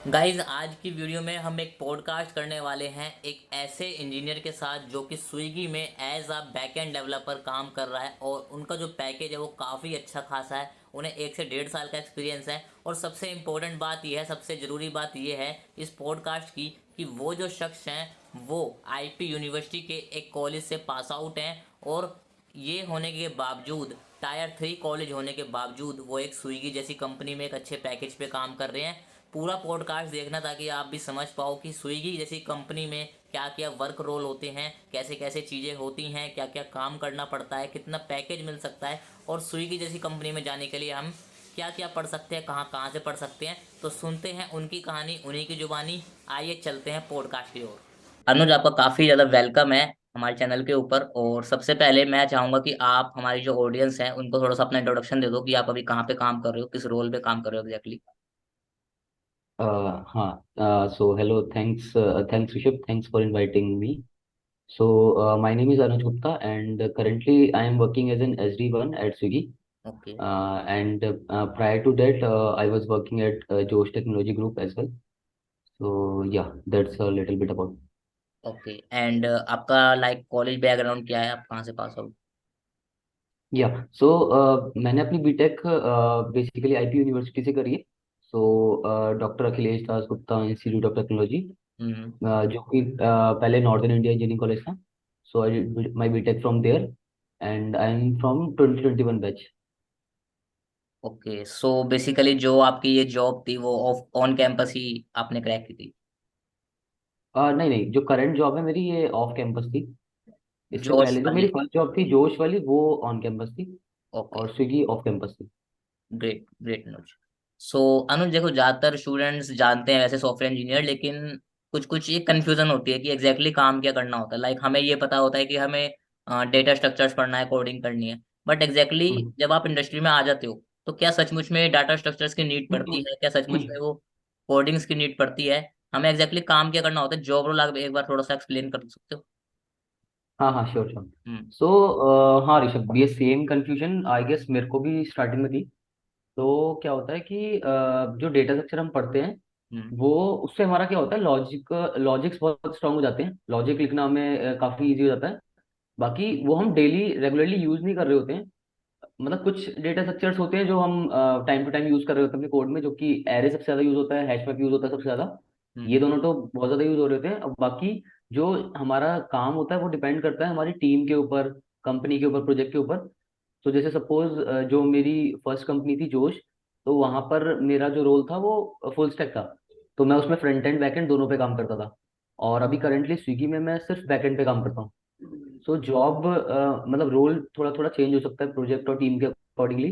Guys आज की video में हम एक पॉडकास्ट करने वाले हैं एक ऐसे इंजीनियर के साथ जो कि स्विगी में एज अ बैकएंड डेवलपर काम कर रहा है और उनका जो पैकेज है वो काफ़ी अच्छा खासा है। उन्हें 1 से 1.5 साल का एक्सपीरियंस है और सबसे इम्पोर्टेंट बात यह है, सबसे ज़रूरी बात यह है इस पॉडकास्ट की कि वो जो शख्स हैं वो आईपी यूनिवर्सिटी के एक कॉलेज से पास आउट हैं और ये होने के बावजूद टायर 3 कॉलेज होने के बावजूद वो एक स्विगी जैसी कंपनी में एक अच्छे पैकेज पे काम कर रहे हैं। पूरा पॉडकास्ट देखना ताकि आप भी समझ पाओ कि स्विगी जैसी कंपनी में क्या क्या वर्क रोल होते हैं, कैसे कैसे चीज़ें होती हैं, क्या क्या काम करना पड़ता है, कितना पैकेज मिल सकता है और स्विगी जैसी कंपनी में जाने के लिए हम क्या क्या पढ़ सकते हैं, कहाँ कहाँ से पढ़ सकते हैं। तो सुनते हैं उनकी कहानी, उन्हीं की जुबानी। आइए चलते हैं पॉडकास्ट की ओर। अनुज, आपका काफ़ी ज़्यादा वेलकम है हमारे चैनल के ऊपर। और सबसे पहले मैं चाहूँगा कि आप हमारी जो ऑडियंस है उनको थोड़ा सा अपना इंट्रोडक्शन दे दो कि आप अभी कहाँ पे काम कर रहे हो, किस रोल पे काम कर रहे हो एग्जैक्टली। हाँ, so hello, thanks Rishabh, thanks for inviting me. So my name is Anuj Gupta and currently I am working as an SD1 at Swiggy. Okay. And prior to that, I was working at Josh Technology Group as well. So yeah, that's a little bit about. Okay and आपका like college background क्या है, आप कहाँ से pass out? या सो मैंने अपनी BTech basically IP university से करी है। So doctor Akhilesh Das Gupta institute of technology, hmm. जो कि पहले नॉर्दर्न इंडिया इंजीनियरिंग कॉलेज था। So I did my BTech from there and I am from 2021 batch. Okay, so basically जो आपकी ये जॉब थी वो ऑफ ऑन कैंपस ही आपने क्रैक की थी? नहीं नहीं, जो करंट जॉब है मेरी ये ऑफ कैंपस थी। इससे जोश पहले जो मेरी वाली। फर्स्ट जॉब थी जोश वाली वो ऑन कैंपस थी। ओके। और स्विगी ऑफ कैंपस थी। ग्रेट ग्रेट अनुज। सो अनुज देखो, ज़्यादातर स्टूडेंट्स जानते हैं वैसे सॉफ्टवेयर इंजीनियर, लेकिन कुछ कुछ ये कन्फ्यूजन होती है कि एग्जैक्टली काम क्या करना होता है। लाइक हमें ये पता होता है कि हमें डेटा स्ट्रक्चर्स पढ़ना है, कोडिंग करनी है, बट एग्जैक्टली हम्म। जब आप इंडस्ट्री में आ जाते हो तो क्या सचमुच में डाटा स्ट्रक्चर्स की नीड पड़ती है, क्या सचमुच में वो कोडिंग्स की नीड पड़ती है, हमें एग्जैक्टली काम क्या करना होता है, जॉब रोल आप एक बार थोड़ा सा एक्सप्लेन कर सकते हो? हाँ हाँ, श्योर श्योर। हम्म। सो हाँ ऋषभ, ये सेम कंफ्यूजन आई गेस मेरे को भी स्टार्टिंग में थी। तो क्या होता है कि जो डेटा स्ट्रक्चर हम पढ़ते हैं हम्म। वो उससे हमारा क्या होता है, लॉजिक्स बहुत स्ट्रांग हो जाते हैं। लॉजिक लिखना हमें काफी इजी हो जाता है। बाकी वो हम डेली रेगुलरली यूज नहीं कर रहे होते हैं। मतलब कुछ डेटा स्ट्रक्चर्स होते हैं जो हम टाइम टू टाइम यूज कर रहे होते हैं अपने कोड में, जो कि एरे सबसे ज्यादा यूज होता है, हैशमैप यूज होता है सबसे ज्यादा। ये हम्म। दोनों तो बहुत ज्यादा यूज हो रहे होते हैं। अब बाकी जो हमारा काम होता है वो डिपेंड करता है हमारी टीम के ऊपर, कंपनी के ऊपर, प्रोजेक्ट के ऊपर। तो जैसे सपोज जो मेरी फर्स्ट कंपनी थी जोश, तो वहां पर मेरा जो रोल था वो फुल स्टैक था। तो मैं उसमें फ्रंट एंड बैक एंड दोनों पे काम करता था। और अभी करंटली स्विगी में मैं सिर्फ बैक एंड पे काम करता हूँ। सो जॉब मतलब रोल थोड़ा थोड़ा चेंज हो सकता है प्रोजेक्ट और टीम के अकॉर्डिंगली।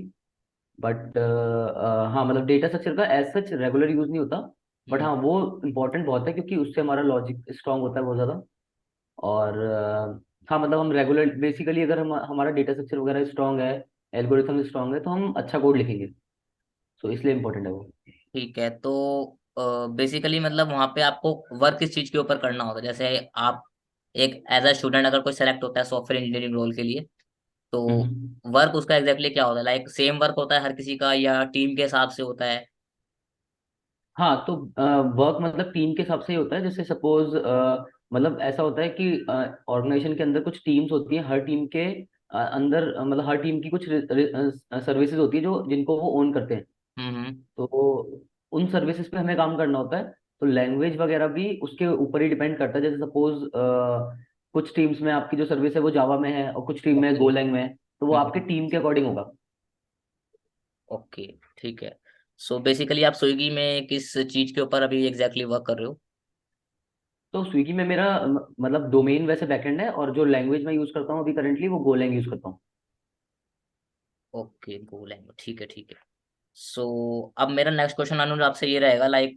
बट हाँ, मतलब डेटा स्ट्रक्चर का एज सच रेगुलर यूज नहीं होता। बट हम्म। हाँ, वो इम्पोर्टेंट बहुत है क्योंकि उससे हमारा लॉजिक स्ट्रांग होता है बहुत ज़्यादा। और हाँ, मतलब हम रेगुलर बेसिकली अगर हमारा डेटा स्ट्रक्चर वगैरह स्ट्रांग है, एल्गोरिथम स्ट्रांग है, तो हम अच्छा कोड लिखेंगे। सो इसलिए इम्पोर्टेंट है वो। ठीक है, तो बेसिकली मतलब वहाँ पे आपको वर्क किस चीज़ के ऊपर करना होता है? जैसे आप एक एज अ स्टूडेंट अगर कोई सेलेक्ट होता है सॉफ्टवेयर इंजीनियरिंग रोल के लिए, तो हम्म। वर्क उसका एग्जैक्टली क्या होता है? लाइक सेम वर्क होता है हर किसी का या टीम के हिसाब से होता है? हाँ, तो वर्क मतलब टीम के हिसाब से ही होता है। जैसे सपोज मतलब ऐसा होता है कि ऑर्गेनाइजेशन के अंदर कुछ टीम्स होती हैं। हर टीम के अंदर मतलब हर टीम की कुछ सर्विसेज होती है जो जिनको वो ओन करते हैं। हम्म। तो उन सर्विसेज पे हमें काम करना होता है। तो लैंग्वेज वगैरह भी उसके ऊपर ही डिपेंड करता है। जैसे सपोज कुछ टीम्स में आपकी जो सर्विस है वो जावा में है और कुछ टीम में ओके। गोलैंग में है। तो वो आपके टीम के अकॉर्डिंग होगा। ओके, ठीक है। सो बेसिकली आप स्विगी में किस चीज़ के ऊपर अभी एग्जैक्टली वर्क कर रहे हो? तो स्विगी में मेरा मतलब डोमेन वैसे बैकएंड है, और जो लैंग्वेज मैं यूज करता हूँ अभी करंटली वो गोलैंग यूज करता हूँ। ओके, गो लैंग्वेज, ठीक है ठीक है। सो अब मेरा नेक्स्ट क्वेश्चन अनुज आपसे ये रहेगा, लाइक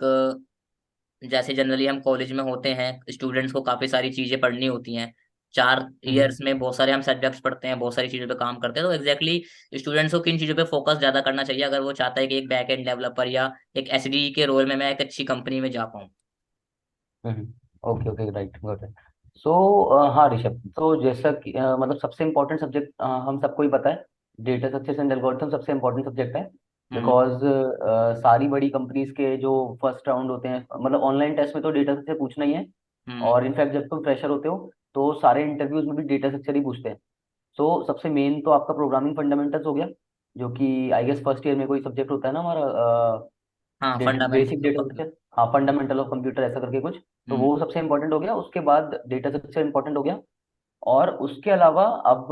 जैसे जनरली हम कॉलेज में होते हैं, स्टूडेंट्स को काफ़ी सारी चीज़ें पढ़नी होती हैं। 4 इयर्स में बहुत सारे हम सब्जेक्ट्स पढ़ते हैं, बहुत सारी चीज़ों पे काम करते हैं। तो एग्जैक्टली स्टूडेंट्स को किन चीज़ों पे फोकस ज़्यादा करना चाहिए अगर वो चाहता है कि एक बैक एंड डेवलपर या एक एसडी के रोल में मैं एक अच्छी कंपनी में जा पाऊँ? Okay okay, right, got it. So हाँ ऋषभ, तो जैसा कि मतलब सबसे इम्पोर्टेंट सब्जेक्ट हम सबको ही पता है, डेटा स्ट्रक्चर्स एंड एल्गोरिथम सबसे इम्पोर्टेंट सब्जेक्ट है। हम्म। बिकॉज सारी बड़ी कंपनीज के जो फर्स्ट राउंड होते हैं, मतलब ऑनलाइन टेस्ट में तो डेटा से पूछना ही है। हम्म। और इनफैक्ट जब तुम फ्रेशर होते हो तो सारे इंटरव्यूज में भी डेटा स्ट्रक्चर ही पूछते हैं। सो सबसे मेन तो आपका प्रोग्रामिंग फंडामेंटल्स हो गया, जो कि आई गेस फर्स्ट ईयर में कोई सब्जेक्ट होता है ना हमारा, हाँ, basic fundamental of data computer. Structure. हाँ, फंडामेंटल ऑफ कंप्यूटर ऐसा करके कुछ। तो हम्म। वो सबसे इंपॉर्टेंट हो गया, उसके बाद डेटा स्ट्रक्चर इंपॉर्टेंट हो गया। और उसके अलावा अब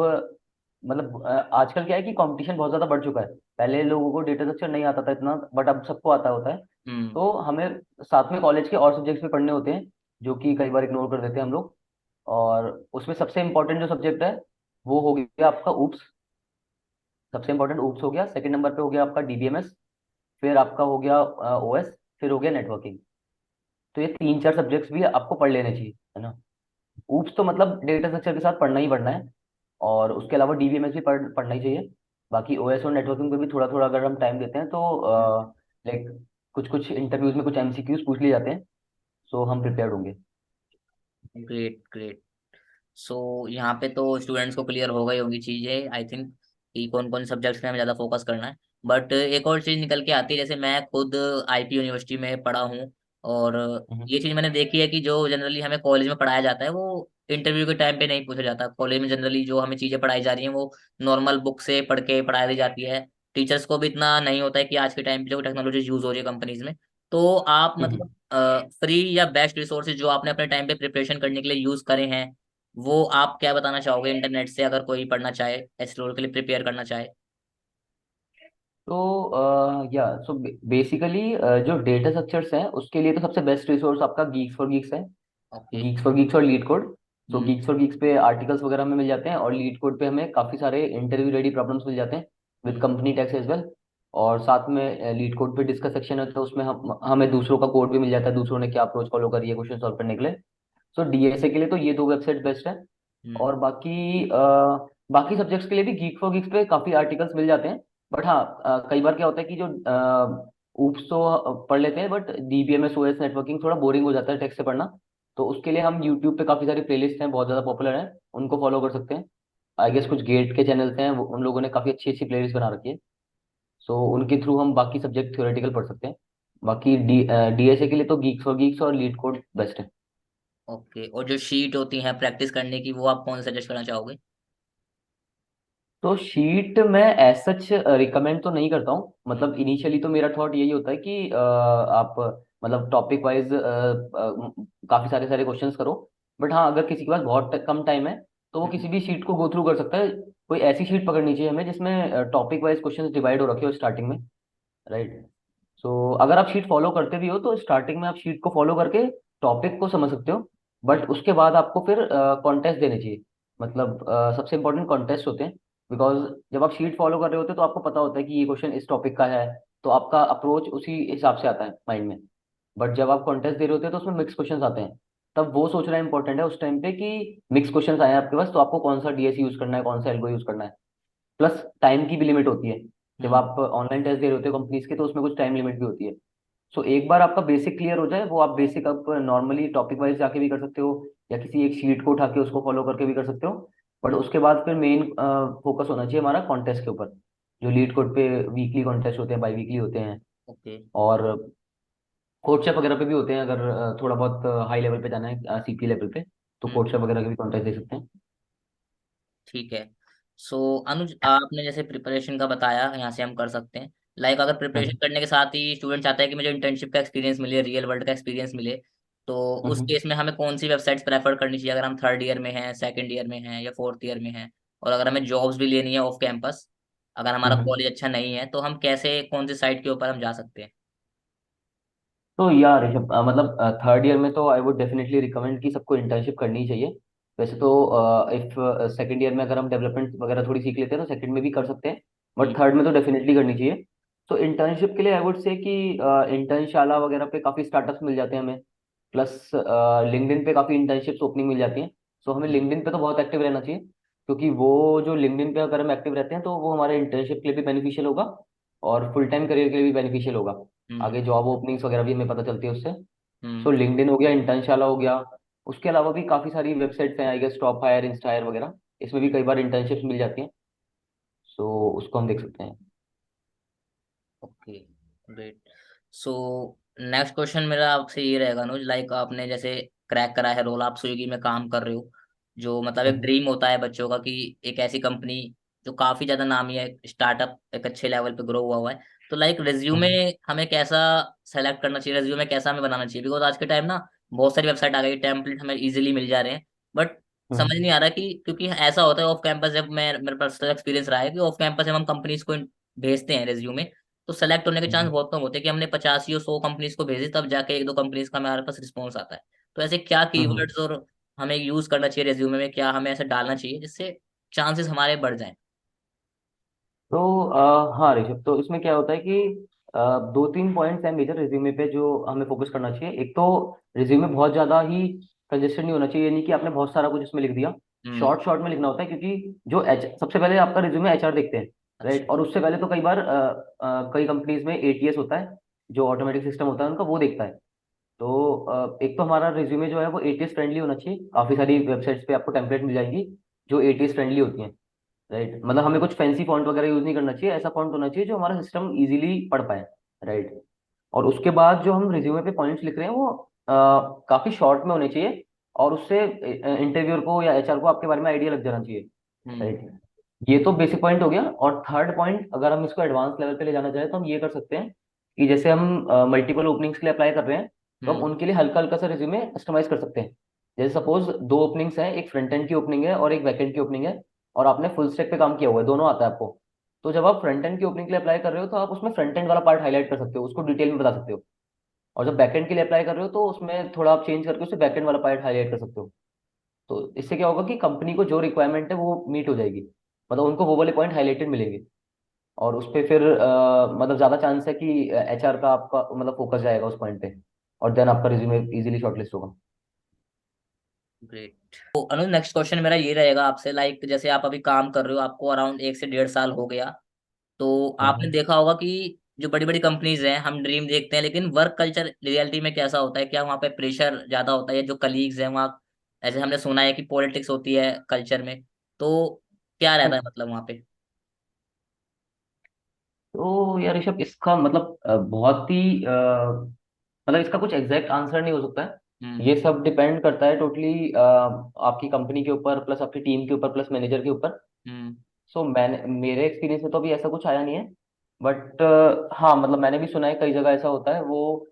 मतलब आजकल क्या है कि कंपटीशन बहुत ज्यादा बढ़ चुका है। पहले लोगों को डेटा स्ट्रक्चर नहीं आता था इतना, बट अब सबको आता होता है। हम्म। तो हमें साथ में कॉलेज के और सब्जेक्ट्स भी पढ़ने होते हैं, जो कि कई बार इग्नोर कर देते हैं हम लोग। और उसमें सबसे इंपॉर्टेंट जो सब्जेक्ट है वो हो गया आपका ऊप्स। सबसे इंपॉर्टेंट ऊप्स हो गया, सेकंड नंबर पे हो गया आपका डीबीएमएस, फिर आपका हो गया ओएस, फिर हो गया नेटवर्किंग। तो ये तीन चार सब्जेक्ट्स भी आपको पढ़ लेने चाहिए, है ना। ऊप्स तो मतलब डेटा स्ट्रक्चर के साथ पढ़ना ही पढ़ना है। और उसके अलावा डीबीएमएस भी पढ़ना ही चाहिए। बाकी ओएस और नेटवर्किंग पे भी थोड़ा थोड़ा अगर हम टाइम देते हैं तो लाइक कुछ कुछ इंटरव्यूज में कुछ एमसीक्यूज पूछ लिए जाते हैं। सो हम प्रिपेयर्ड होंगे। Great, great. सो यहाँ पे तो स्टूडेंट्स को क्लियर हो गई होगी चीज़ें, आई थिंक, कि कौन कौन सब्जेक्ट्स में हमें ज़्यादा फोकस करना है। बट एक और चीज़ निकल के आती है, जैसे मैं खुद आईपी यूनिवर्सिटी में पढ़ा हूँ, और हम्म। ये चीज़ मैंने देखी है कि जो जनरली हमें कॉलेज में पढ़ाया जाता है वो इंटरव्यू के टाइम पे नहीं पूछा जाता। कॉलेज में जनरली जो हमें चीज़ें पढ़ाई जा रही हैं वो नॉर्मल बुक से पढ़ के पढ़ाई दी जाती है। टीचर्स को भी इतना नहीं होता है कि आज के टाइम पे जो टेक्नोलॉजी यूज़ हो रही है कंपनीज में। तो आप हम्म। मतलब फ्री या बेस्ट रिसोर्सेज जो आपने अपने टाइम पे प्रिपरेशन करने के लिए यूज़ करे हैं, वो आप क्या बताना चाहोगे इंटरनेट से, अगर कोई पढ़ना चाहे, इस रोल के लिए प्रिपेयर करना चाहे? तो या सो बेसिकली जो डेटा स्ट्रक्चर्स हैं उसके लिए तो सबसे बेस्ट रिसोर्स आपका गीक्स फॉर गीक्स है। ओके। गीक्स फॉर गीक्स और लीड कोड। तो हम्म। गीक्स फॉर गीक्स पे आर्टिकल्स वगैरह में मिल जाते हैं, और लीड कोड पे हमें काफी सारे इंटरव्यू रेडी प्रॉब्लम्स मिल जाते हैं with hmm. Company tax as well. और साथ में लीड कोड पे डिस्कस सेक्शन है, तो उसमें हम हमें दूसरों का कोड भी मिल जाता है, दूसरों ने क्या अप्रोच फॉलो करी है क्वेश्चन सॉल्व करने के लिए। सो डीएसए के लिए तो ये दो वेबसाइट बेस्ट है। हम्म। और बाकी सब्जेक्ट्स के लिए भी गीक फॉर गीक्स पे काफी आर्टिकल्स मिल जाते हैं। बट हाँ, कई बार क्या होता है कि जो ऊप्स तो पढ़ लेते हैं, बट डीबीएमएस ओएस नेटवर्किंग थोड़ा बोरिंग हो जाता है टेक्स्ट से पढ़ना। तो उसके लिए हम यूट्यूब पे काफी सारी प्लेलिस्ट हैं, बहुत ज्यादा पॉपुलर हैं, उनको फॉलो कर सकते हैं। आई गेस कुछ गेट के चैनल्स हैं, उन लोगों ने काफी अच्छी अच्छी प्लेलिस्ट बना रखी है। सो उनके थ्रू हम बाकी सब्जेक्ट थ्योरेटिकल पढ़ सकते हैं। बाकी डीएसए के लिए तो गीक्स फॉर गीक्स और लीड कोड बेस्ट है। ओके, और जो शीट होती है प्रैक्टिस करने की, वो आप कौन सजेस्ट करना चाहोगे? तो शीट मैं एज सच रिकमेंड तो नहीं करता हूँ। मतलब इनिशियली तो मेरा थॉट यही होता है कि आप मतलब टॉपिक वाइज काफी सारे सारे क्वेश्चंस करो। बट हाँ, अगर किसी के पास बहुत कम टाइम है तो वो हम्म। किसी भी शीट को गो थ्रू कर सकता है। कोई ऐसी शीट पकड़नी चाहिए हमें जिसमें टॉपिक वाइज क्वेश्चंस डिवाइड हो रखे हो स्टार्टिंग में, राइट। सो अगर आप शीट फॉलो करते भी हो तो स्टार्टिंग में आप शीट को फॉलो करके टॉपिक को समझ सकते हो। बट उसके बाद आपको फिर कॉन्टेस्ट देने चाहिए। मतलब सबसे इंपॉर्टेंट कॉन्टेस्ट होते हैं। बिकॉज जब आप शीट फॉलो कर रहे होते हो तो आपको पता होता है कि ये क्वेश्चन इस टॉपिक का है, तो आपका अप्रोच उसी हिसाब से आता है माइंड में। बट जब आप कॉन्टेस्ट दे रहे होते हैं तो उसमें मिक्स क्वेश्चंस आते हैं। तब वो सोचना इंपॉर्टेंट है उस टाइम पे कि मिक्स क्वेश्चंस आए हैं आपके पास, तो आपको कौन सा डीएस यूज करना है, कौन सा एल्गो यूज करना है। प्लस टाइम की भी लिमिट होती है। जब हम्म। आप ऑनलाइन टेस्ट दे रहे होते हो कंपनीज के, तो उसमें कुछ टाइम लिमिट भी होती है। सो एक बार आपका बेसिक क्लियर हो जाए, वो आप बेसिक आप नॉर्मली टॉपिक वाइज जाके भी कर सकते हो, या किसी एक शीट को उठा के उसको फॉलो करके भी कर सकते हो। बट हम्म। उसके बाद फिर मेन फोकस होना चाहिए हमारा कॉन्टेस्ट के ऊपर। जो लीड कोड पे वीकली कॉन्टेस्ट होते हैं, बाई वीकली होते हैं। ओके। और कोर्टशिप वगैरह पे भी होते हैं, अगर थोड़ा बहुत हाई लेवल पे जाना है सीपी लेवल पे, तो हम्म। कोर्टशिप वगैरह के भी कॉन्टेस्ट दे सकते हैं। ठीक है। सो अनुज, आपने जैसे प्रिपरेशन का बताया, यहाँ से हम कर सकते हैं। लाइक अगर प्रिपरेशन हम्म। करने के साथ ही स्टूडेंट चाहता है कि मुझे इंटर्नशिप का एक्सपीरियंस मिले, रियल वर्ल्ड का एक्सपीरियंस मिले, तो उस हम्म। केस में हमें कौन सी वेबसाइट्स प्रेफर करनी चाहिए, अगर हम थर्ड ईयर में हैं, सेकंड ईयर में हैं, या फोर्थ ईयर में हैं? और अगर हमें जॉब्स भी लेनी है ऑफ कैंपस, अगर हमारा हम्म। कॉलेज अच्छा नहीं है, तो हम कैसे, कौन सी साइट के ऊपर हम जा सकते हैं? तो यार ऋषभ, मतलब थर्ड ईयर में तो आई वुड डेफिनेटली रिकमेंड कि सबको इंटर्नशिप करनी ही चाहिए। वैसे तो इफ सेकंड ईयर में अगर हम डेवलपमेंट वगैरह थोड़ी सीख लेते हैं तो सेकंड में भी कर सकते हैं। हम्म। बट थर्ड में तो डेफिनेटली करनी चाहिए। तो इंटर्नशिप के लिए आई वुड से कि इंटर्नशाला वगैरह पे काफ़ी स्टार्टअप्स मिल जाते हैं हमें। प्लस लिंक्डइन पे काफ़ी इंटर्नशिप्स ओपनिंग मिल जाती हैं। सो हमें हम्म। लिंक्डइन पे तो बहुत एक्टिव रहना चाहिए, क्योंकि वो जो लिंक्डइन पे अगर हम एक्टिव रहते हैं तो वो हमारे इंटर्नशिप के लिए भी बेनिफिशियल होगा, और फुल टाइम करियर के लिए भी बेनिफिशियल होगा। हम्म। आगे जॉब ओपनिंग्स वगैरह भी हमें पता चलती है उससे। सो हम्म। लिंक्डइन हो गया, इंटर्नशाला हो गया। उसके अलावा भी काफ़ी सारी वेबसाइट्स हैं, आई गेस टॉप हायर, इंस्टायर वगैरह। इसमें भी कई बार इंटर्नशिप्स मिल जाती हैं। सो उसको हम देख सकते हैं। Okay, great. So next question मेरा आपसे ये रहेगा अनुज, लाइक आपने जैसे क्रैक करा है रोल, आप स्विगी में काम कर रहे हो, जो मतलब एक हम्म। ड्रीम होता है बच्चों का कि एक ऐसी कंपनी जो काफी ज्यादा नामी है, स्टार्टअप एक अच्छे लेवल पे ग्रो हुआ है। तो लाइक रिज्यूमे हम्म। हमें कैसा सेलेक्ट करना चाहिए, रिज्यूमे कैसा हमें बनाना चाहिए? बिकॉज आज के टाइम ना बहुत सारी वेबसाइट आ गई, टेम्पलेट हमें इजीली मिल जा रहे हैं, बट समझ हम्म। नहीं आ रहा कि, क्योंकि ऐसा होता है ऑफ कैंपस, जब मैं मेरे पर्सनल एक्सपीरियंस रहा है कि ऑफ कैंपस जब हम कंपनीज को भेजते हैं रिज्यूमे, तो सेलेक्ट होने के चांस हम्म। बहुत कम होते हैं कि हमने 50 या 100 कंपनीज को भेजे तब जाके एक दो कंपनीज का हमारे पास रिस्पॉन्स आता है। तो ऐसे क्या हम्म। कीवर्ड्स और हमें यूज करना चाहिए रिज्यूमे में, क्या हमें ऐसे डालना चाहिए जिससे चांसेस हमारे बढ़ जाएं? तो हाँ ऋषभ, तो इसमें क्या होता है कि दो तीन पॉइंट्स हैं मेजर रिज्यूमे पे जो हमें फोकस करना चाहिए। एक तो रिज्यूमे बहुत ज्यादा ही कंजेस्टेड नहीं होना चाहिए, यानी कि आपने बहुत सारा कुछ इसमें लिख दिया। हम्म। शॉर्ट शॉर्ट में लिखना होता है, क्योंकि जो एच सबसे पहले आपका रिज्यूमे एचआर देखते हैं, अच्छा। राइट। और उससे पहले तो कई बार कई कंपनीज में एटीएस होता है, जो ऑटोमेटिक सिस्टम होता है उनका, वो देखता है। तो एक तो हमारा रिज्यूमे जो है वो एटीएस फ्रेंडली होना चाहिए। काफी सारी वेबसाइट्स पे आपको टेम्पलेट मिल जाएंगी जो एटीएस फ्रेंडली होती हैं, राइट। मतलब हमें कुछ फैंसी फॉन्ट वगैरह यूज नहीं करना चाहिए, ऐसा फॉन्ट होना चाहिए जो हमारा सिस्टम इजीली पढ़ पाए, राइट। और उसके बाद जो हम रिज्यूमे पे पॉइंट्स लिख रहे हैं वो काफी शॉर्ट में होने चाहिए, और उससे इंटरव्यूअर को या एचआर को आपके बारे में आइडिया लग जाना चाहिए, हम्म। राइट। ये तो बेसिक पॉइंट हो गया। और थर्ड पॉइंट, अगर हम इसको एडवांस लेवल पे ले जाना चाहें तो हम ये कर सकते हैं कि जैसे हम मल्टीपल ओपनिंग्स के लिए अप्लाई कर रहे हैं, तो हम हम्म। उनके लिए हल्का हल्का सा रिज्यूमे कस्टमाइज कर सकते हैं। जैसे सपोज दो ओपनिंग्स हैं, एक फ्रंट एंड की ओपनिंग है और एक बैक एंड की ओपनिंग है, और आपने फुल स्टैक पे काम किया हुआ है, दोनों आता है आपको। तो जब आप फ्रंट एंड की ओपनिंग के लिए अप्लाई कर रहे हो तो आप उसमें फ्रंट एंड वाला पार्ट हाईलाइट कर सकते हो, उसको डिटेल में बता सकते हो। और जब बैक एंड के लिए अप्लाई कर रहे हो तो उसमें थोड़ा आप चेंज करके उसे बैक एंड वाला पार्ट हाईलाइट कर सकते हो। तो इससे क्या होगा कि कंपनी को जो रिक्वायरमेंट है वो मीट हो जाएगी, मतलब उनको वो वाले पॉइंट हाईलाइटेड मिलेंगे। और उस पे फिर मतलब ज्यादा चांस है कि एचआर का आपका मतलब फोकस जाएगा उस पॉइंट पे, और देन आपका रिज्यूमे इजीली शॉर्टलिस्ट होगा। ग्रेट। तो अनुज नेक्स्ट क्वेश्चन मेरा ये रहेगा आपसे, लाइक जैसे आप अभी काम कर रहे हो, आपको अराउंड 1 से 1.5 साल हो गया, तो आपने हम्म। देखा होगा कि जो बड़ी बड़ी कंपनीज हैं, हम ड्रीम देखते हैं, लेकिन वर्क कल्चर रियलिटी में कैसा होता है? क्या वहाँ पे प्रेशर ज्यादा होता है? जो कलीग्स हैं वहाँ, ऐसे हमने सुना है कि पॉलिटिक्स होती है कल्चर में, तो क्या रहता है मतलब वहाँ पे? तो यार ऋषभ, इसका मतलब बहुत ही मतलब इसका कुछ एग्जैक्ट आंसर नहीं हो सकता है। हम्म। ये सब डिपेंड करता है टोटली आपकी कंपनी के ऊपर, प्लस आपकी टीम के ऊपर, प्लस मैनेजर के ऊपर। हम्म। सो मैंने मेरे एक्सपीरियंस में तो अभी ऐसा कुछ आया नहीं है। बट हाँ, मतलब मैंने भी सुना है कई जगह ऐसा होता है। वो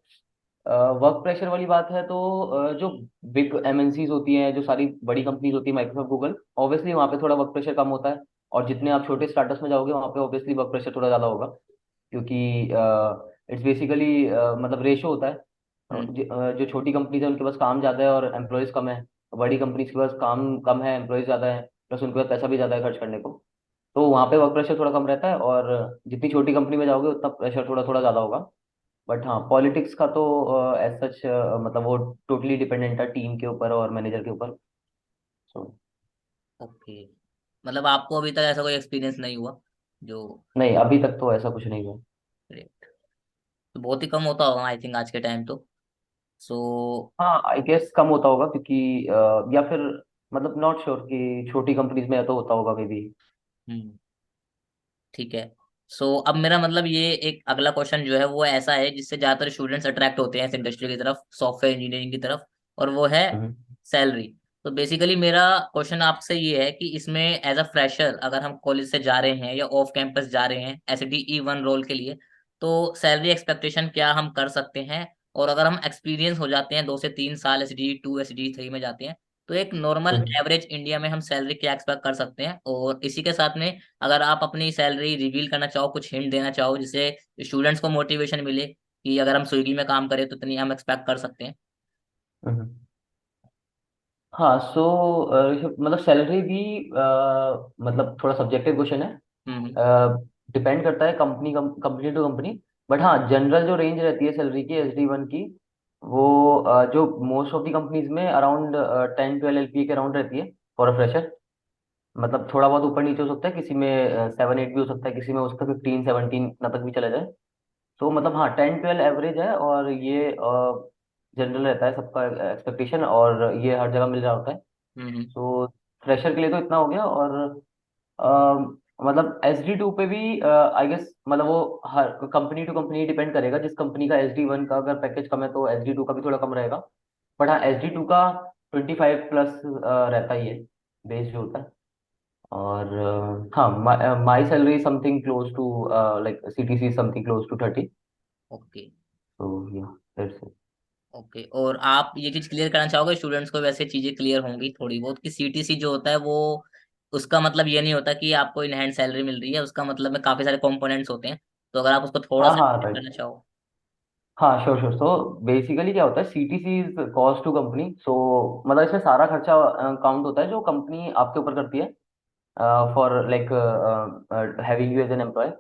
वर्क प्रेशर वाली बात है तो जो बिग एमएनसीज होती हैं, जो सारी बड़ी कंपनीज होती है, माइक्रोसॉफ्ट, गूगल, ऑब्वियसली वहाँ पे थोड़ा वर्क प्रेशर कम होता है। और जितने आप छोटे स्टार्टअप्स में जाओगे वहाँ पे ऑब्वियसली वर्क प्रेशर थोड़ा ज़्यादा होगा, क्योंकि इट्स बेसिकली मतलब रेशो होता है। हम्म। जो छोटी कंपनीज है उनके पास काम ज़्यादा है और एम्प्लॉयज़ कम है, बड़ी कंपनीज के पास काम कम है, एम्प्लॉयज़ ज़्यादा है, प्लस उनके पास पैसा भी ज़्यादा है खर्च करने को। तो वहाँ पे वर्क प्रेशर थोड़ा कम रहता है, और जितनी छोटी कंपनी में जाओगे उतना प्रेशर थोड़ा थोड़ा ज़्यादा होगा। बट हाँ, पॉलिटिक्स का तो एज सच मतलब वो टोटली डिपेंडेंट है टीम के ऊपर और मैनेजर के ऊपर। सो ओके, मतलब आपको अभी तक ऐसा कोई एक्सपीरियंस नहीं हुआ जो? नहीं, अभी तक तो ऐसा कुछ नहीं हुआ। Great। तो बहुत ही कम होता होगा आई थिंक आज के टाइम तो। सो हाँ, आई गेस कम होता होगा, क्योंकि या फिर मतलब नॉट श्योर कि छोटी कंपनीज में या तो होता होगा मे बी। हम्म, ठीक है। सो अब मेरा मतलब ये एक अगला क्वेश्चन जो है वो ऐसा है जिससे ज्यादातर स्टूडेंट्स अट्रैक्ट होते हैं इस इंडस्ट्री की तरफ, सॉफ्टवेयर इंजीनियरिंग की तरफ, और वो है हम्म। सैलरी। तो बेसिकली मेरा क्वेश्चन आपसे ये है कि इसमें एज अ फ्रेशर अगर हम कॉलेज से जा रहे हैं या ऑफ कैंपस जा रहे हैं S D E one role के लिए, तो सैलरी एक्सपेक्टेशन क्या हम कर सकते हैं? और अगर हम एक्सपीरियंस हो जाते हैं 2 से 3 साल S D two S D three में जाते हैं, तो एक नॉर्मल हम्म। एवरेज इंडिया में हम सैलरी क्या एक्सपेक्ट कर सकते हैं? और इसी के साथ में अगर आप अपनी सैलरी रिवील करना चाहो, कुछ हिंट देना चाहो जिससे स्टूडेंट्स को मोटिवेशन मिले कि अगर हम स्विगी में काम करें तो इतनी हम एक्सपेक्ट कर सकते हैं। हम्म। हाँ, सो मतलब सैलरी भी मतलब थोड़ा सब्जेक्टिव क्वेश्चन है। हम्म। डिपेंड करता है कंपनी टू कंपनी। बट हाँ, जनरल जो रेंज रहती है सैलरी की एसडी1 की, वो जो मोस्ट ऑफ दी कंपनीज में अराउंड 10-12 LPA के अराउंड रहती है फॉर अ फ्रेशर। मतलब थोड़ा बहुत ऊपर नीचे हो सकता है, किसी में 7-8 भी हो सकता है, किसी में हो सकता है 15-17 इतना तक भी चला जाए। तो मतलब हाँ, 10-12 एवरेज है, और ये जनरल रहता है सबका एक्सपेक्टेशन, और ये हर जगह मिल रहा होता है। हम्म। तो फ्रेशर के लिए तो इतना हो गया। और मतलब SD2 पे भी आई गेस, मतलब वो हर कंपनी टू कंपनी डिपेंड करेगा। जिस कंपनी का SD1 का अगर पैकेज कम है तो SD2 का भी थोड़ा कम रहेगा। बट हाँ, SD2 का 25+ रहता ही है, बेस जो होता है। और हाँ, my salary something close to, like CTC something close to 30। Okay. तो या दैट्स इट। ओके, और आप ये चीज क्लियर करना चाहोगे स्टूडेंट्स को? वैसे चीजें क्लियर होंगी थोड़ी बहुत कि सीटीसी जो होता है वो, उसका मतलब ये नहीं होता कि आपको इन हैंड सैलरी मिल रही है, उसका मतलब में काफी सारे कंपोनेंट्स होते हैं। तो अगर आप उसको थोड़ा हाँ सा हाँ क्लियर राइट। करना चाहो। हाँ श्योर श्योर। सो बेसिकली क्या होता है, CTC is cost to company. So मतलब इसमें सारा खर्चा काउंट होता है जो कंपनी आपके ऊपर करती है for like having you as an employee.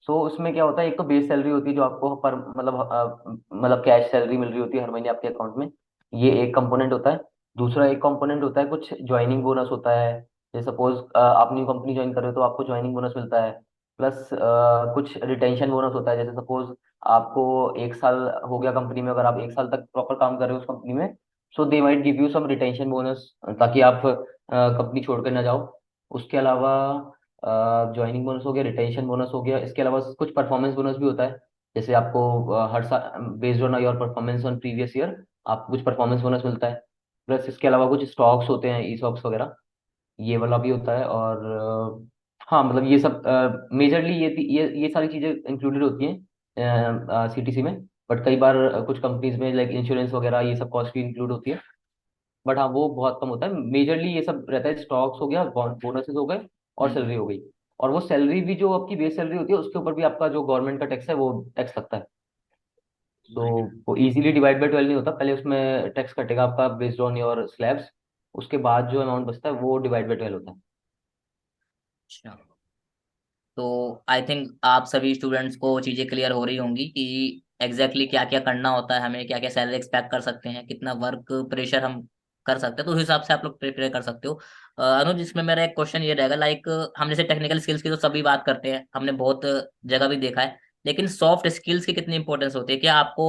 So उसमें क्या होता है, एक तो बेस सैलरी होती है जो आपको पर मतलब मतलब कैश सैलरी मिल रही होती है हर महीने आपके अकाउंट में। ये एक कंपोनेंट होता है। दूसरा एक कंपोनेंट होता है कुछ ज्वाइनिंग बोनस होता है। जैसे सपोज आप न्यू कंपनी ज्वाइन कर रहे हो तो आपको ज्वाइनिंग बोनस मिलता है। प्लस कुछ रिटेंशन बोनस होता है। जैसे सपोज आपको 1 साल हो गया कंपनी में, अगर आप 1 साल तक प्रॉपर काम कर रहे हो उस कंपनी में, so they might give you some retention bonus, ताकि आप कंपनी छोड़ कर ना जाओ। उसके अलावा ज्वाइनिंग बोनस हो गया, रिटेंशन बोनस हो गया। इसके अलावा कुछ परफॉर्मेंस बोनस भी होता है। जैसे आपको हर साल based on your performance on previous year आपको कुछ परफॉर्मेंस बोनस मिलता है। प्लस इसके अलावा कुछ स्टॉक्स होते हैं, ई स्टॉक्स वगैरह, ये वाला भी होता है। और हाँ मतलब ये सब मेजरली ये सारी चीज़ें इंक्लूडेड होती हैं CTC में। बट कई बार कुछ कंपनीज में लाइक इंश्योरेंस वगैरह ये सब कॉस्ट भी इंक्लूड होती है। बट हाँ वो बहुत कम होता है। मेजरली ये सब रहता है, स्टॉक्स हो गया, बोनसेस हो गए, और हम्म। सैलरी हो गई। और वो सैलरी भी जो आपकी बेस सैलरी होती है उसके ऊपर भी आपका जो गवर्नमेंट का टैक्स है वो टैक्स लगता है। सो बढ़िया। वो इजीली डिवाइड बाय 12 नहीं होता, पहले उसमें टैक्स कटेगा आपका बेस्ड ऑन योर स्लैब्स। उसके बाद जो अमाउंट बचता है वो डिवाइड बाय 12 होता है। अच्छा, तो आई थिंक आप सभी स्टूडेंट्स को चीज़ें क्लियर हो रही होंगी कि एग्जैक्टली क्या क्या करना होता है, हमें क्या क्या सैलरी एक्सपेक्ट कर सकते हैं, कितना वर्क प्रेशर हम कर सकते हैं, तो उस हिसाब से आप लोग प्रिपेयर कर सकते हो। अनुज, इसमें मेरा एक क्वेश्चन ये रहेगा, लाइक हम जैसे टेक्निकल स्किल्स की तो सभी बात करते हैं, हमने बहुत जगह भी देखा है, लेकिन सॉफ्ट स्किल्स की कितनी इंपॉर्टेंस होती है? क्या आपको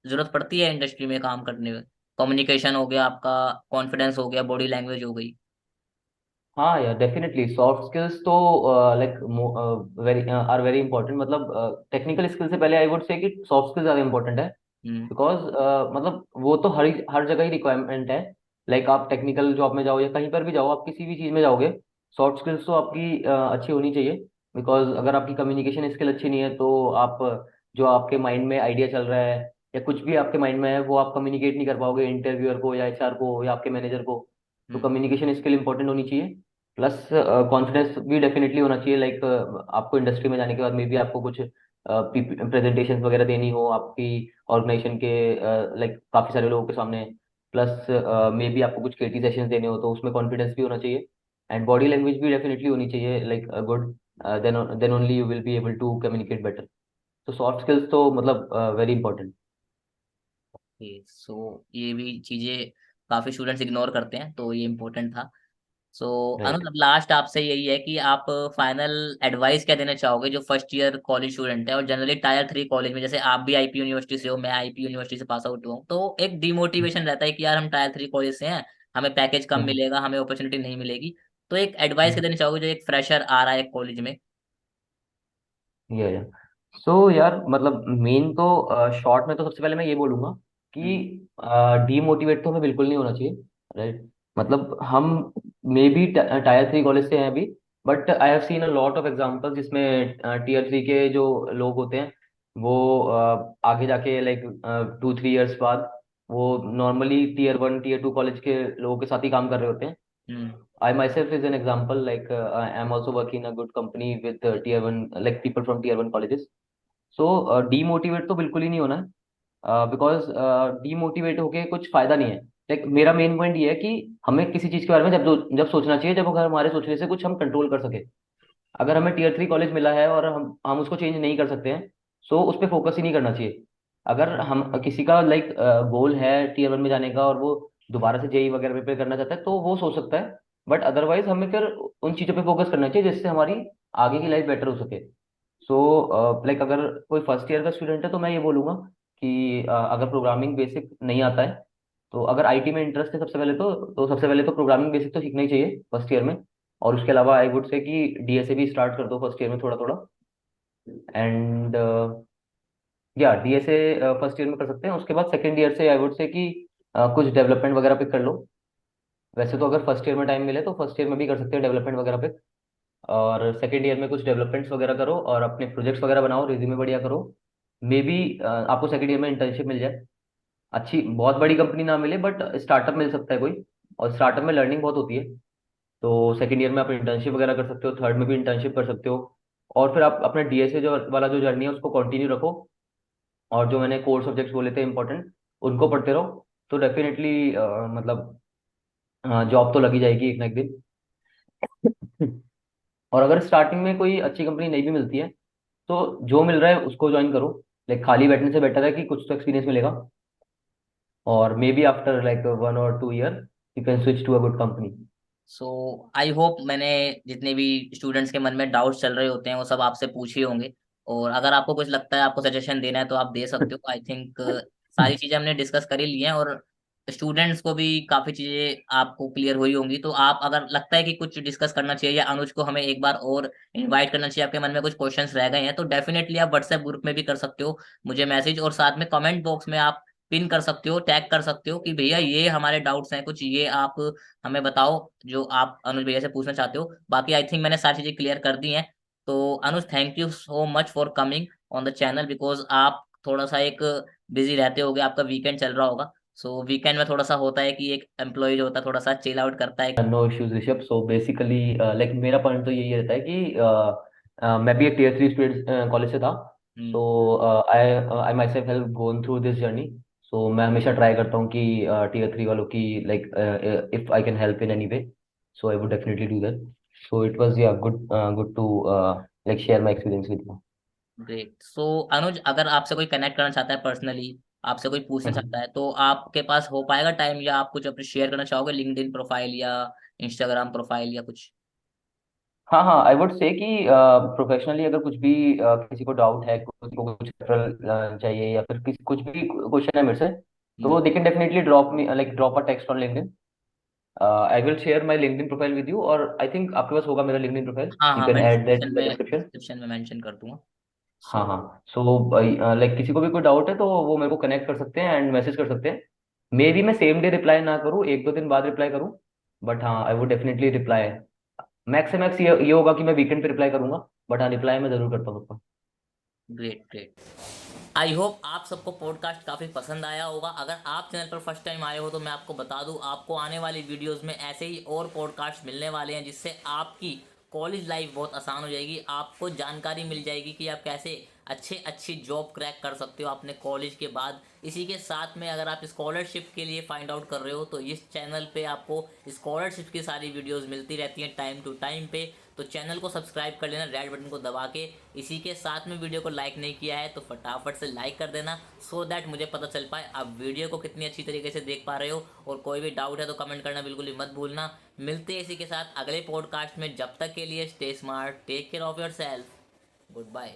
जरूरत पड़ती है इंडस्ट्री में काम करने में? कम्युनिकेशन हो गया आपका, कॉन्फिडेंस हो गया, बॉडी लैंग्वेज हो गई। हाँ यार डेफिनेटली सॉफ्ट स्किल्स तो like very are very important. मतलब टेक्निकल स्किल से पहले आई वुड से कि सॉफ्ट स्किल्स ज़्यादा इंपॉर्टेंट है। हम्म। बिकॉज मतलब वो तो हर हर जगह ही रिक्वायरमेंट है। लाइक आप टेक्निकल जॉब में जाओ या कहीं पर भी जाओ, आप किसी भी चीज़ में जाओगे, सॉफ्ट स्किल्स तो आपकी अच्छी होनी चाहिए। बिकॉज अगर आपकी कम्युनिकेशन स्किल अच्छी नहीं है तो आप जो आपके माइंड में आइडिया चल रहा है या कुछ भी आपके माइंड में है वो आप कम्युनिकेट नहीं कर पाओगे इंटरव्यूअर को या HR को या आपके मैनेजर को। तो हम्म। कम्युनिकेशन स्किल इंपॉर्टेंट होनी चाहिए। प्लस कॉन्फिडेंस भी डेफिनेटली होना चाहिए। लाइक आपको इंडस्ट्री में जाने के बाद मे बी आपको कुछ प्रेजेंटेशन वगैरह देनी हो आपकी ऑर्गेनाइजेशन के लाइक काफी सारे लोगों के सामने। प्लस मे बी आपको कुछ KT सेशंस देने हो तो उसमें कॉन्फिडेंस भी होना चाहिए। एंड बॉडी लैंग्वेज भी डेफिनेटली होनी चाहिए like good. Then only you will be able to communicate better. तो सॉफ्ट स्किल्स तो मतलब वेरी इंपॉर्टेंट। सो ये भी चीजें काफी स्टूडेंट्स इग्नोर करते हैं, तो ये इम्पोर्टेंट था। सो अनुज, राइट। अब लास्ट आपसे यही है कि आप फाइनल एडवाइस क्या देना चाहोगे जो फर्स्ट ईयर कॉलेज स्टूडेंट है, और जनरली टायर 3 कॉलेज में, जैसे आप भी आईपी यूनिवर्सिटी से हो, मैं आईपी यूनिवर्सिटी से पास आउट हुआ हूँ, तो एक डिमोटिवेशन रहता है कि यार हम टायर 3 कॉलेज से हैं, हमें पैकेज कम हम्म मिलेगा, हमें अपॉर्चुनिटी नहीं मिलेगी। तो एक एडवाइस क्या हम्म। देना चाहोगे जो एक फ्रेशर आ रहा है कॉलेज में? या सो यार मतलब मेन तो शॉर्ट में तो सबसे पहले मैं ये बोलूंगा कि हम्म। डीमोटिवेट तो हमें बिल्कुल नहीं होना चाहिए। राइट। मतलब हम मे बी टायर 3 कॉलेज से हैं अभी, but I have seen a lot of examples जिसमें Tier 3 के जो लोग होते हैं वो आगे जाके लाइक 2-3 इयर्स बाद वो नॉर्मली Tier 1 Tier 2 कॉलेज के लोगों के साथ ही काम कर रहे होते हैं। हम्म। I myself is an example. Like I am also working in a good company with Tier 1, like people from Tier 1 colleges. So demotivate तो बिल्कुल ही नहीं होना है। बिकॉज डीमोटिवेट होके कुछ फायदा नहीं है। लाइक मेरा मेन पॉइंट ये है कि हमें किसी चीज के बारे में जब सोचना चाहिए जब अगर हमारे सोचने से कुछ हम कंट्रोल कर सके। अगर हमें Tier 3 कॉलेज मिला है और हम उसको चेंज नहीं कर सकते हैं, सो उस पर फोकस ही नहीं करना चाहिए। अगर हम किसी का लाइक गोल है Tier 1 में जाने का और वो दोबारा से JEE वगैरह प्रिपेयर करना चाहता है तो वो सोच सकता है। बट अदरवाइज हमें फिर उन चीज़ों पे फोकस करना चाहिए जिससे हमारी आगे की लाइफ बेटर हो सके। सो लाइक अगर कोई फर्स्ट ईयर का स्टूडेंट है तो मैं ये बोलूंगा कि अगर प्रोग्रामिंग बेसिक नहीं आता है तो अगर IT में इंटरेस्ट है सबसे पहले तो सबसे पहले तो प्रोग्रामिंग बेसिक तो सीखना ही चाहिए फर्स्ट ईयर में। और उसके अलावा आई वुड से कि डीएसए भी स्टार्ट कर दो फर्स्ट ईयर में थोड़ा थोड़ा। एंड या डीएसए फर्स्ट ईयर में कर सकते हैं। उसके बाद सेकेंड ईयर से आई वुड से कि कुछ डेवलपमेंट वगैरह पे कर लो। वैसे तो अगर फर्स्ट ईयर में टाइम मिले तो फर्स्ट ईयर में भी कर सकते हैं डेवलपमेंट वगैरह पे। और सेकेंड ईयर में कुछ डेवलपमेंट्स वगैरह करो और अपने प्रोजेक्ट्स वगैरह बनाओ, रिज्यूमे बढ़िया करो। मे बी आपको सेकेंड ईयर में इंटर्नशिप मिल जाए। अच्छी बहुत बड़ी कंपनी ना मिले बट स्टार्टअप मिल सकता है कोई। और स्टार्टअप में लर्निंग बहुत होती है। तो सेकेंड ईयर में आप इंटर्नशिप वगैरह कर सकते हो, थर्ड में भी इंटर्नशिप कर सकते हो। और फिर आप अपने डीएसए जो वाला जो जर्नी है उसको कंटिन्यू रखो। और जो मैंने कोर सब्जेक्ट्स बोले थे इंपॉर्टेंट, उनको पढ़ते रहो। तो डेफिनेटली मतलब जॉब तो लगी जाएगी एक ना एक दिन। और अगर स्टार्टिंग में कोई अच्छी कंपनी नहीं भी मिलती है तो जो मिल रहा है उसको ज्वाइन करो। लाइक खाली बैठने से बेटर है कि कुछ तो एक्सपीरियंस मिलेगा। और maybe after like 1 or 2 year you can switch to a good company. So I hope मैंने जितने भी स्टूडेंट्स के मन में डाउट्स चल रहे होते हैं वो सब आपसे पूछे होंगे। और अगर आपको कुछ लगता है आपको सजेशन देना है तो आप दे सकते हो। आई थिंक सारी चीजें हमने डिस्कस कर ही ली हैं, और स्टूडेंट्स को भी काफी चीजें आपको क्लियर हुई होंगी। तो आप अगर लगता है कि कुछ डिस्कस करना चाहिए या अनुज को हमें एक बार और इनवाइट करना चाहिए, आपके मन में कुछ क्वेश्चंस रह गए हैं, तो डेफिनेटली आप व्हाट्सएप ग्रुप में भी कर सकते हो मुझे मैसेज, और साथ में कमेंट बॉक्स में आप पिन कर सकते हो, टैग कर सकते हो कि भैया ये हमारे डाउट्स हैं कुछ, ये आप हमें बताओ जो आप अनुज भैया से पूछना चाहते हो। बाकी आई थिंक मैंने सारी चीजें क्लियर कर दी हैं। तो Anuj, thank you so much for coming on the channel, because आप थोड़ा सा एक बिजी रहते होगे, आपका वीकेंड चल रहा होगा। सो वीकेंड में थोड़ा सा होता है कि एक एम्प्लॉय जो होता है थोड़ा सा चिल आउट करता है। No issues Rishabh. So basically like मेरा पॉइंट तो यही रहता है कि मैं भी एक टियर 3 स्टूडेंट कॉलेज से था। Hmm. So I I myself have gone through this journey. So मैं हमेशा ट्राई करता हूँ कि टियर 3 वालों की like if I can help in any way, so I would definitely do that. So it was yeah good good to like share my experience with great. So Anuj, अगर आपसे कोई कनेक्ट करना चाहता है पर्सनली, आपसे कोई पूछना यू। चाहता है, तो आपके पास हो पाएगा टाइम, या आप कुछ अपने शेयर करना चाहोगे लिंक्डइन प्रोफाइल या इंस्टाग्राम प्रोफाइल या कुछ? हाँ हाँ, आई वुड से कि प्रोफेशनली अगर कुछ भी किसी को डाउट है, किसी को कुछ रेफरल चाहिए या फिर किसी कुछ भी क्वेश्चन है मेरे से, तो hmm. They can definitely drop me like drop a text on LinkedIn. I will share my LinkedIn profile with you. और आई थिंक आपके पास होगा मेरा लिंक्डइन प्रोफाइल, हाँ यू हाँ, कैन मैं add that description in the में description. Description में मेंशन कर दूंगा। हाँ सो हाँ। सो लाइक किसी को भी कोई डाउट है तो वो मेरे को कनेक्ट कर सकते हैं एंड मैसेज कर सकते हैं। मे बी मैं सेम डे रिप्लाई ना करूँ, 1-2 दिन बाद रिप्लाई करूँ, बट हाँ आई वुड डेफिनेटली रिप्लाई। मैक्स से मैक्स ये होगा कि मैं वीकेंड पे रिप्लाई करूंगा, बट हाँ रिप्लाई मैं जरूर करता हूँ सबका। Great great. आई होप आप सबको पॉडकास्ट काफ़ी पसंद आया होगा। अगर आप चैनल पर फर्स्ट टाइम आए हो तो मैं आपको बता दूं, आपको आने वाली वीडियोस में ऐसे ही और पॉडकास्ट मिलने वाले हैं, जिससे आपकी कॉलेज लाइफ बहुत आसान हो जाएगी। आपको जानकारी मिल जाएगी कि आप कैसे अच्छी जॉब क्रैक कर सकते हो अपने कॉलेज के बाद। इसी के साथ में अगर आप स्कॉलरशिप के लिए फाइंड आउट कर रहे हो तो इस चैनल पे आपको स्कॉलरशिप की सारी वीडियोस मिलती रहती हैं टाइम टू टाइम पे। तो चैनल को सब्सक्राइब कर लेना रेड बटन को दबा के। इसी के साथ में वीडियो को लाइक नहीं किया है तो फटाफट से लाइक कर देना, सो दैट मुझे पता चल पाए आप वीडियो को कितनी अच्छी तरीके से देख पा रहे हो। और कोई भी डाउट है तो कमेंट करना बिल्कुल ही मत भूलना। मिलते हैं इसी के साथ अगले पॉडकास्ट में। जब तक के लिए stay smart, take care of yourself, good bye.